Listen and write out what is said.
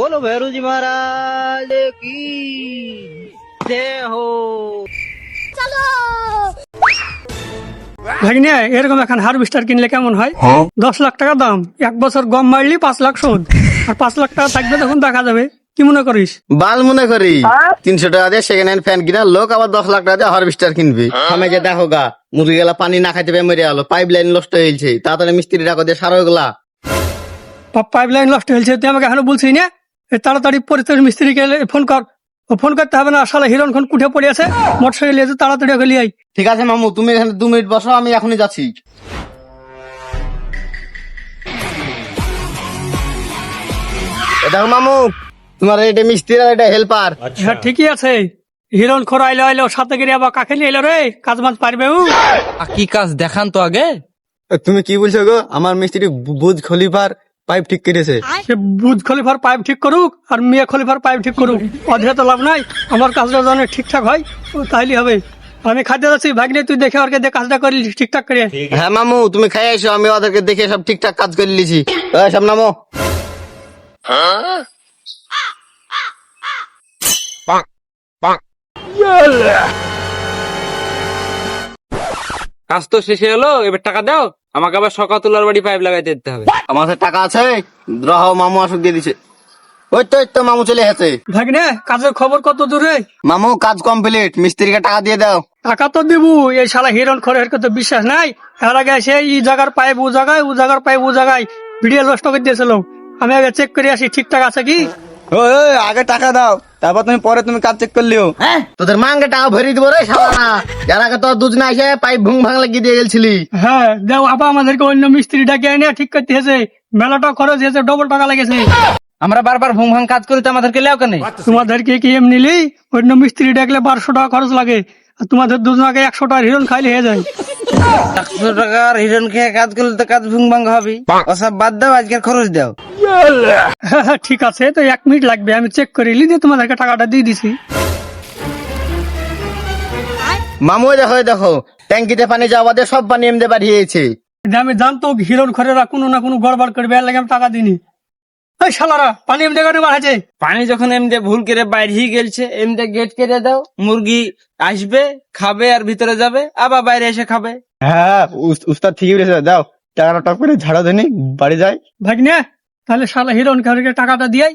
बोलो भैरू जी महाराज की जय हो। ভাগিনে এরকম এখন হারভেস্টার কিনলে কেমন হয়? 10 লাখ টাকা দাম, 1 বছর গম মারলি 5 লাখ শোধ, আর 5 লাখ টাকা থাকবে তখন দেখা যাবে। কি মনে করিস? বাল মনে করি 300 টাকা দিয়ে সেকেন্ড হ্যান্ড ফ্যান কিনা লোক আবার 10 লাখ টাকা দিয়ে হারভেস্টার কিনবে। আমি যে দেখো গা মুরগি গেলা পানি না খাইতে পেয়ে মরে গেল, পাইপ লাইন নষ্ট হয়েছে, তাড়াতাড়ি মিস্ত্রি টাকা দিয়ে সারা গুলা। পাইপ লাইন নষ্ট হয়েছে, তুই আমাকে এখনো বলছিস না? তাড়াতাড়ি পরিচয় মিস্ত্রিকে ফোন কর। ও ফোন করতে হবে না, শালা হিরণ খন কুঠে পড়ে আছে, মোটরসাইকেল নিয়ে তাড়াতাড়ি ওকে লিয়ে আই। ঠিক আছে মামু, তুমি এখানে 2 মিনিট বসো, আমি এখনই যাচ্ছি। দেখো মামু, তোমার এটা মিস্ত্রি আর এটা হেল্পার। হ্যাঁ ঠিকই আছে। হিরণ খোর আইলো আইলো সাথে গিয়ে আবার কাকে নিয়ে এলো রে? কাজ মাজ পারবে ও? কি কাজ দেখান তো আগে। তুমি কি বলছো গো? আমার মিস্ত্রি বুজ খলিফার পাইপ ঠিক করেছে। সে বুজ খলিফার পাইপ ঠিক করুক আর মিয়া খলিফার পাইপ ঠিক করুক, অধে তো লাভ নাই। আমার কাজটা যেন ঠিকঠাক হয় তাইলে হবে। আমি খাদ্য যাচ্ছি, ভাগ্নে তুই দেখে ওরকে কাজটা করলি ঠিকঠাক করে। হ্যাঁ মামু, তুমি খাই এসো, আমি ওদেরকে দেখে সব ঠিকঠাক কাজ করে লিছি। সব নামো। কাজ তো শেষে হলো, এবার টাকা দাও। আমাকে আবার সকাল তোলার বাড়ি পাইপ লাগাইতে দিতে হবে। আমার কাছে টাকা আছে, রহ মামু আসুক দিয়ে দিছে। ওই তো মামু চলে এসেছে। ভাগ্নে কাজের খবর কত দূরে? মামু কাজ কমপ্লিট, মিস্ত্রিকে টাকা দিয়ে দাও। টাকা তো দিব, এই শালা হিরণ খরের তো বিশ্বাস নাই। এর আগে সে এই জায়গার পাইপ ও জায়গায়, ও জায়গার পাইপ ও জায়গায় ভিডিও নষ্ট করে দিয়েছিল। আমি আগে চেক করে আসি ঠিকঠাক আছে কি। আগে টাকা দাও, তারপর তুমি পরে তুমি কাজ চেক করলিও। হ্যাঁ তোদের মাঙ্গে টাকা ভরি দিব রে শালা। যার আগে তো দুজনে এসে পাইপ ভুং ভাং লাগিয়ে দিয়ে গেছিলি। হ্যাঁ দেও, আবার আমাদেরকে অন্য মিস্ত্রি ডাকে এনে ঠিক করতে হয়েছে। মেলাটা খরচ হয়েছে, ডবল টাকা লেগেছে। আমরা বারবার ভুং ভাং কাজ করি তো আমাদেরকে লেও কেন? তোমাদেরকে কি এমনি নিলি? অন্য মিস্ত্রি ডাকলে 1200 টাকা খরচ লাগে, আর তোমাদের দুজনকে 100 টাকা হিরণ খাইলে হয়ে যায়। 100 টাকার হিরণ খেয়ে কাজ করলে তো কাজ ভুং ভাং হবে। ওসব বাদ দাও, আজকের খরচ দাও। হ্যাঁ ঠিক আছে, তো 1 মিনিট লাগবে, আমি চেক করে নিই যে তোমাদেরকে টাকাটা দিয়ে দিছি। মামু দেখো ট্যাঙ্কিতে পানি যাওয়া দিয়ে সব পানি এমনি বাড়িয়েছে। আমি জানতো হিরণ খরেরা কোনো না কোনো গড়বড় করবে, এর লাগে আমি টাকা দিইনি। এই শালারা পানি এমনি কেন বাড়াচ্ছে? পানি যখন এমনি ভুল করে বাইরে গেলছে, এমনি গেট কেটে দাও। মুরগি আসবে, খাবে আর ভিতরে যাবে, আবার বাইরে এসে খাবে। হ্যাঁ উস্তাদ ঠিকই বলেছে, দাও টাকাটা টপ করে ঝাড়া ধনি বাড়ি যায়। ভাগ্নে তাহলে শালা হিরণ খরকে টাকাটা দিয়াই।